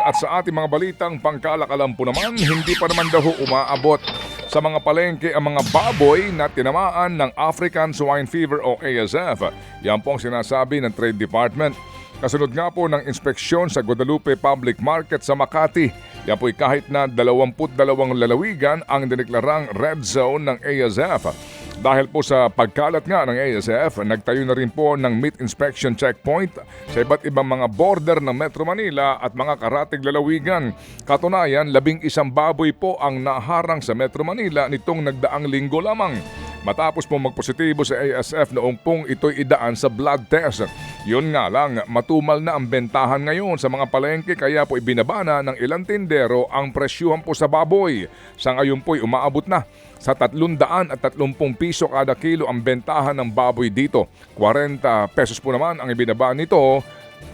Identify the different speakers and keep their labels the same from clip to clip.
Speaker 1: At sa ating mga balitang pangkalakalan po naman, hindi pa naman daw umaabot sa mga palengke ang mga baboy na tinamaan ng African Swine Fever o ASF. Yan po ang sinasabi ng Trade Department. Kasunod nga po ng inspeksyon sa Guadalupe Public Market sa Makati. Yan po'y kahit na 22 lalawigan ang dineklarang red zone ng ASF. Dahil po sa pagkalat nga ng ASF, nagtayo na rin po ng meat inspection checkpoint sa iba't ibang mga border ng Metro Manila at mga karatig lalawigan. Katunayan, 11 baboy po ang naharang sa Metro Manila nitong nagdaang linggo lamang. Matapos po magpositibo sa ASF noong pong ito'y idaan sa blood test. Yun nga lang, matumal na ang bentahan ngayon sa mga palengke kaya po ibinabana ng ilang tindero ang presyuhan po sa baboy. Sa ngayon po'y umaabot na sa 330 piso kada kilo ang bentahan ng baboy dito. 40 pesos po naman ang ibinaba nito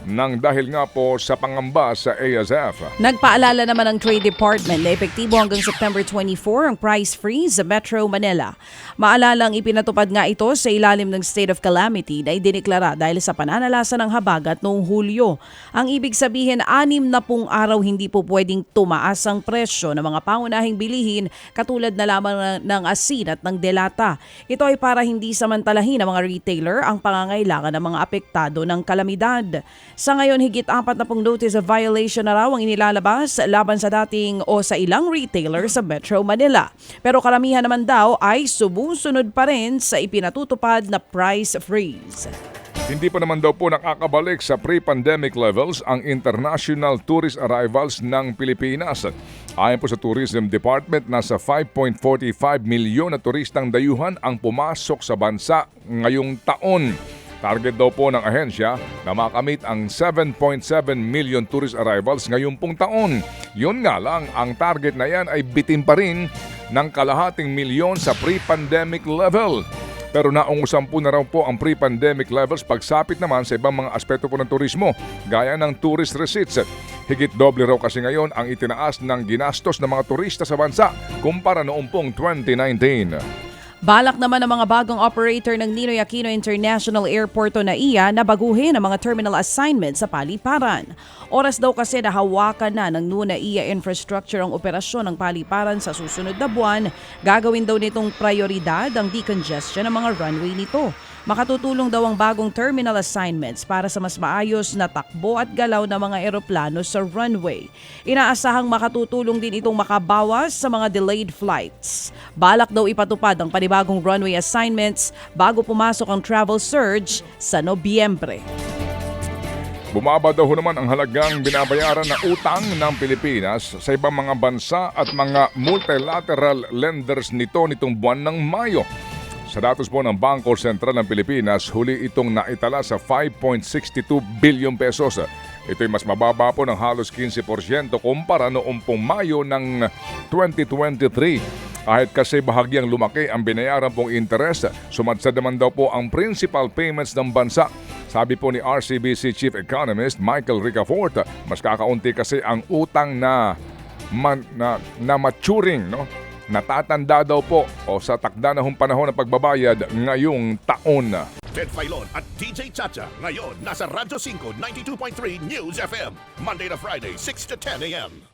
Speaker 1: nang dahil nga po sa pangamba sa ASF.
Speaker 2: Nagpaalala naman ng Trade Department na epektibo hanggang September 24 ang price freeze sa Metro Manila. Maalalang ipinatupad nga ito sa ilalim ng state of calamity na idineklara dahil sa pananalasa ng habagat noong Hulyo. Ang ibig sabihin, 6 na pong araw hindi po pwedeng tumaas ang presyo ng mga pangunahing bilihin katulad na lamang ng asin at ng delata. Ito ay para hindi samantalahin ng mga retailer ang pangangailangan ng mga apektado ng kalamidad. Sa ngayon, higit 40 notice of violation na raw ang inilalabas laban sa dating o sa ilang retailer sa Metro Manila. Pero karamihan naman daw ay sumusunod pa rin sa ipinatutupad na price freeze.
Speaker 1: Hindi pa naman daw po nakakabalik sa pre-pandemic levels ang international tourist arrivals ng Pilipinas. Ayon po sa Tourism Department, nasa 5.45 milyon na turistang dayuhan ang pumasok sa bansa ngayong taon. Target daw po ng ahensya na makamit ang 7.7 million tourist arrivals ngayong pong taon. Yun nga lang, ang target na yan ay bitin pa rin ng kalahating milyon sa pre-pandemic level. Pero naungusan po na raw po ang pre-pandemic levels pagsapit naman sa ibang mga aspeto po ng turismo, gaya ng tourist receipts. Higit doble raw kasi ngayon ang itinaas ng ginastos ng mga turista sa bansa kumpara noong pong 2019.
Speaker 2: Balak naman ng mga bagong operator ng Ninoy Aquino International Airport o NAIA na baguhin ang mga terminal assignment sa paliparan. Oras daw kasi na hawakan na ng NAIA infrastructure ang operasyon ng paliparan sa susunod na buwan. Gagawin daw nitong prioridad ang decongestion ng mga runway nito. Makatutulong daw ang bagong terminal assignments para sa mas maayos na takbo at galaw ng mga eroplano sa runway. Inaasahang makatutulong din itong makabawas sa mga delayed flights. Balak daw ipatupad ang panibagong runway assignments bago pumasok ang travel surge sa Nobyembre.
Speaker 1: Bumaba daw naman ang halagang binabayaran na utang ng Pilipinas sa ibang mga bansa at mga multilateral lenders nitong buwan ng Mayo. Sa datos po ng Bangko Sentral ng Pilipinas, huli itong naitala sa 5.62 billion pesos. Ito'y mas mababa po ng halos 15% kumpara noong pong Mayo ng 2023. Kahit kasi bahagyang lumaki ang binayaran pong interest, sumadsad naman daw po ang principal payments ng bansa. Sabi po ni RCBC Chief Economist Michael Ricafort, mas kakaunti kasi ang utang na maturing, no? Natatanda daw po o sa takda na panahon ng pagbabayad ngayong taon.
Speaker 3: Ted Filon at DJ Chacha ngayon nasa Radyo 5 92.3 News FM Monday to Friday 6 to 10 a.m.